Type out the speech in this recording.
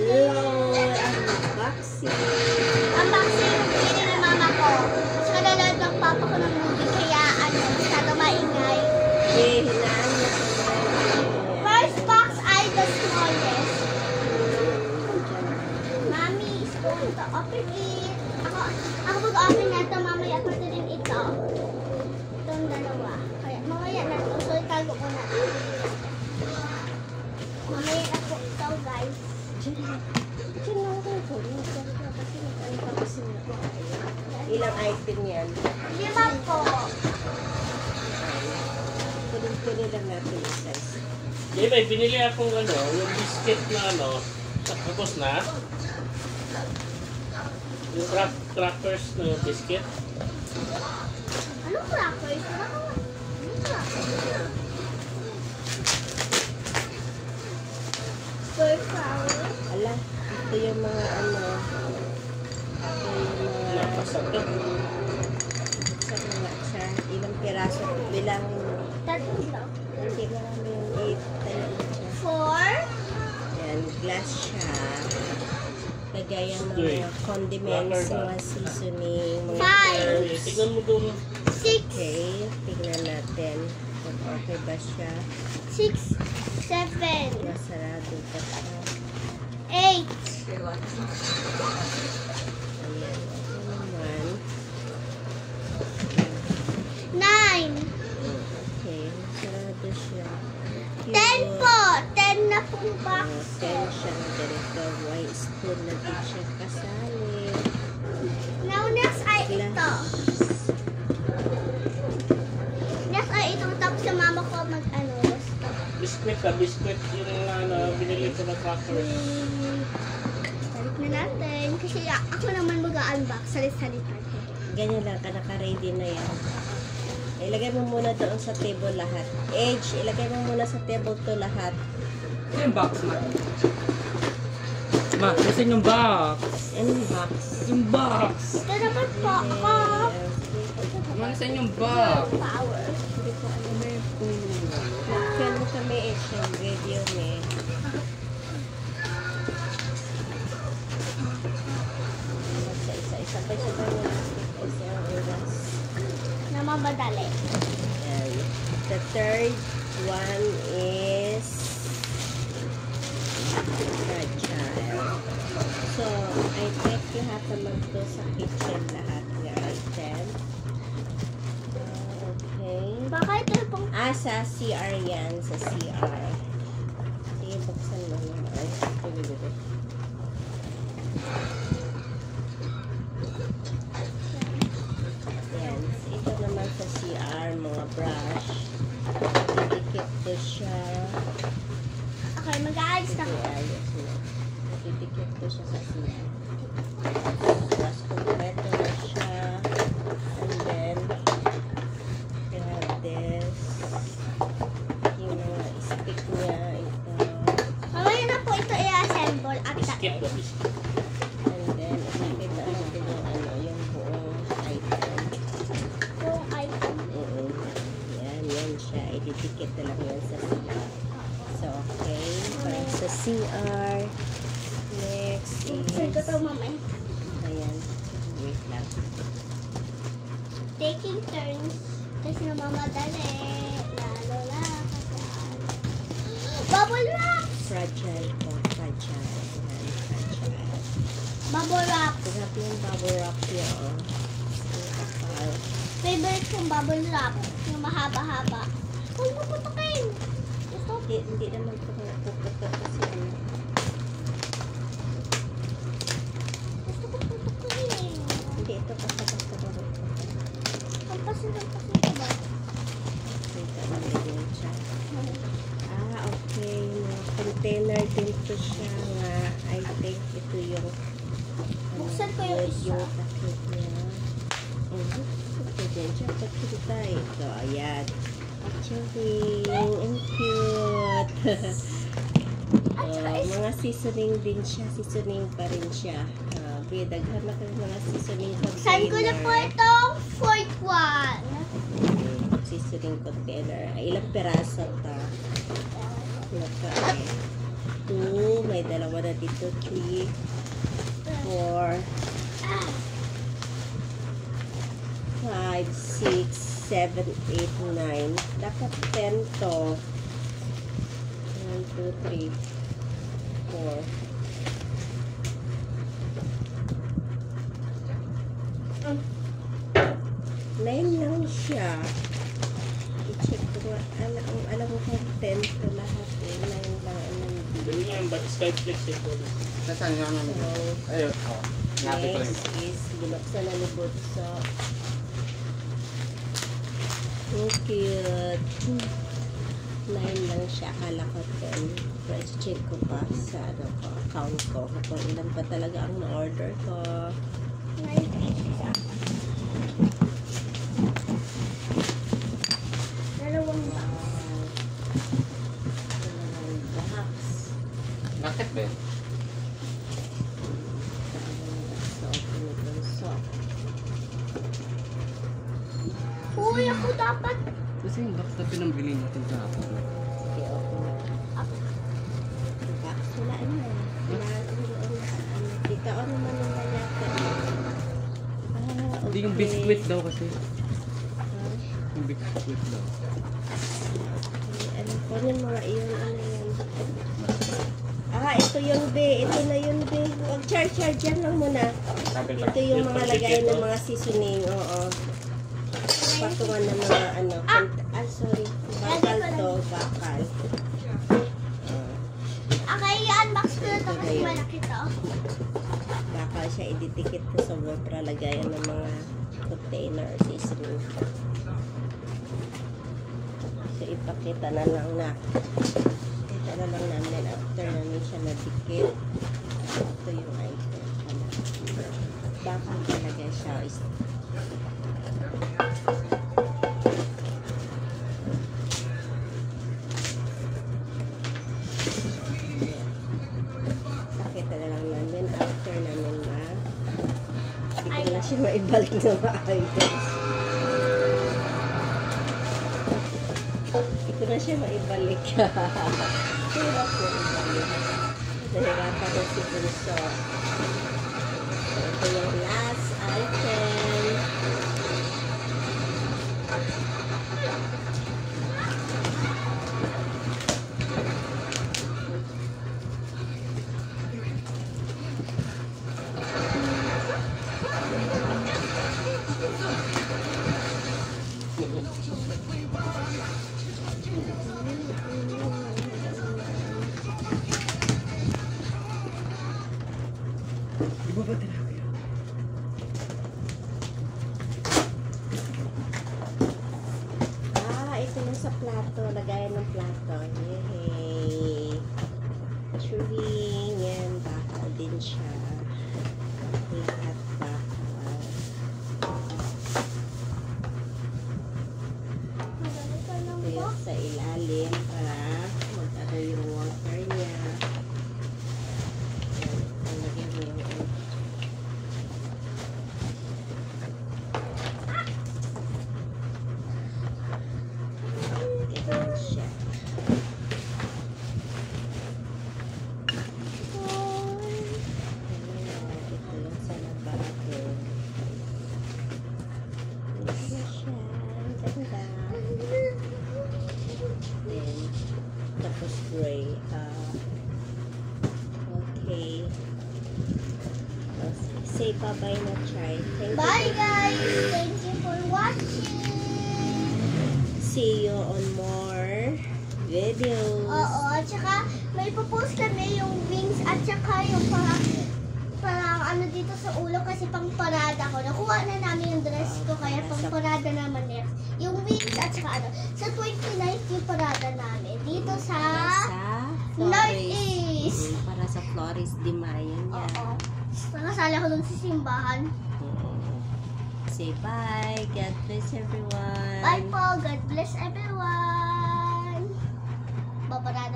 Hello! Unboxing! Unboxing yung pinili ni mama ko. Mas kalala ng papa ko ng movie, kaya masyado maingay. Hinaan niya ko. First box ay the smallest. Mommy is going to open it. Ako mag-open na ito, mamaya ko din ito. Itong dalawa. Kaya mamaya na ito. So, itago ko na. Mamaya na po ito, guys. Ilang item yan? 5 po. Kunin lang natin yung size. Di ba, pinili akong yung biscuit na tapos na. Yung crackers na yung biscuit. Anong crackers? Anong crackers? Spur flower. Ala, ito yung mga ito yung mga Napasagod. sabi nga siya, ilang piraso, bilangin mo. Tatlo lang. Hindi marami yung 8, tayo siya. 4. Yan, glass siya. Lagayan ng mga condiments, mga seasoning, mga Five. herbs. Tignan mo doon. 6. Okay, tingnan natin kung okay ba siya. 6. 7. Masarado pa siya. 8. Ayan, okay naman. 9. Okay, masarado siya. 10 po. 10 na pong box. 10 siya na ganito. White spoon na din siya kasali. Now, next ay ito. Glass. Next ay itong tapos sa mama ko Biscuit yung binili ko na crackers. Balik na natin. Kasi ako naman mag-unbox. Salit-salita ko. Ganyan lang ka, naka-ready na yan. Ilagay mo muna doon sa table lahat. Edge, ilagay mo muna sa table to lahat. Ano yung box, ma? Ma, nasan yung box? Ano yung box? Yung box! Ito naman po ako. Ma, nasan yung box? Power. Hindi ko alam na yung kaya mo kami Edge yung video me. Isa-isa pa siya ba yung isa ang oras. Na mabadali. And the third one is fragile. So, I think you have to mag-go sa kitchen lahat ng item. Okay. Baka ito pong Sa CR yan. Sa CR. Sige, buksan mo na. Ay, ito. Yan. Ito naman sa CR, mga brush. Didikit ko siya. okay, mag-aalis na ko. Ayos mo. Didikit ko siya sa CR. Tapos kumpleto na siya. And then, you have this. Yung mga stick niya. Ito. Mamaya na po ito i-assemble at Biscuit tayo. na biscuit. And then, ipakita natin yung buong item. Yung item. Yan siya. Ididikit na lang yan sa CR. So, okay. Para sa CR. Next Saan ko ito is... mamaya? Ayan. Wait lang. Taking turns. Kasi namamadali. Lalo na. Bubble wrap! Fragile po. Fragile. Ayan. Fragile. Bubble wrap. Grabe yung bubble wrap niya, oh. Kapal. Favorite kong bubble wrap. Yung mahaba-haba. Huwag mo putukin. Gusto ko. Hindi naman ito puputok kasi ano. Gusto ko putukin. Hindi ito basta-basta barot. Pampasin ko ba? Kita namin din siya. Okay. Mga container din to siya nga. I think ito yung Buksan ko yung isa. yung takip niya. Ito din siya. Pagkita ito. Ayan. Actually, ang cute. Mga seasoning din siya. Seasoning pa rin siya. Daghan na kayo mga seasoning container. Saan ko na po itong fourth one? Seasoning container. Ay, ilang peraso ta? Naka, 2. May dalawa na dito 3, 4, 5, 6, 7, 8, 9. Dapat 10 to. 1, 2, 3, 4. Nine lang siya. I-check ko nga. Alam mo kung 10 to lahat eh. 9 lang ang nandito. Ganun yan, but Skype flexible. Nasaan nga namin? So, Ayun. Napi ko lang. next is binuksan na ni Butso. So cute. 9 lang siya. Akala ko 10. Pero check ko pa sa account ko. Kung ilan pa talaga ang na-order ko. Dalawang box. Dalawang box. Bakit ba? Uy, ako dapat. Kasi yung box na pinambili natin sa hapon. Sige, open na. Box, wala na. Dito, ano man nila yata. Hindi yung biscuit daw kasi. Ah, Yung biscuit daw. ano, kunin mo nga yun, ano yan. Ito yun, be. Ito na yun, be. Huwag char dyan lang muna. Ito yung mga lagay ng mga seasoning, oo. Patungan ng mga ano. Sorry. Bakal to, bakal. Okay, i-unbox ko na to kasi malaki to. Bakal siya ididikit ko sa wall para lagayan ng mga container seasoning. So, ipakita na lang na. Ito na lang namin after namin siya nadikit. Ito yung item. Bakal talaga siya. Pakita na lang namin after namin na hindi ko na siya maibalik na maayos. Hindi ko na siya maibalik. Hirap ko ibalik. Nahirapan ko si Bunso. Ito yung last item. Iba ba talaga yun? Ito yung sa plato. Lagayan ng plato. Yay! Chewing. Yan. Bakal din siya. Lahat bakal. Magaling ka ng Ito yung box. sa ilalim para magkano yung water niya. Yan. Lagyan mo yung ganyan siya. Ito yung sa nabago. Ganyan siya. Ang ganda. Then, tapos gray. Okay. Say bye-bye na, Chai. Thank you. Bye guys! Thank you for watching! See you on more videos. Oo, at saka may popost kami yung wings at saka yung parang ano dito sa ulo kasi pang parada ko. Nakuha na namin yung dress ko kaya pang parada naman next. Yung wings at saka ano. Sa 29th yung parada namin. Dito sa Northeast. Para sa Flores de Mayo niya. Oo. Nakasala ko dun sa simbahan. Say bye. God bless everyone. Bye po. God bless everyone. Babarada.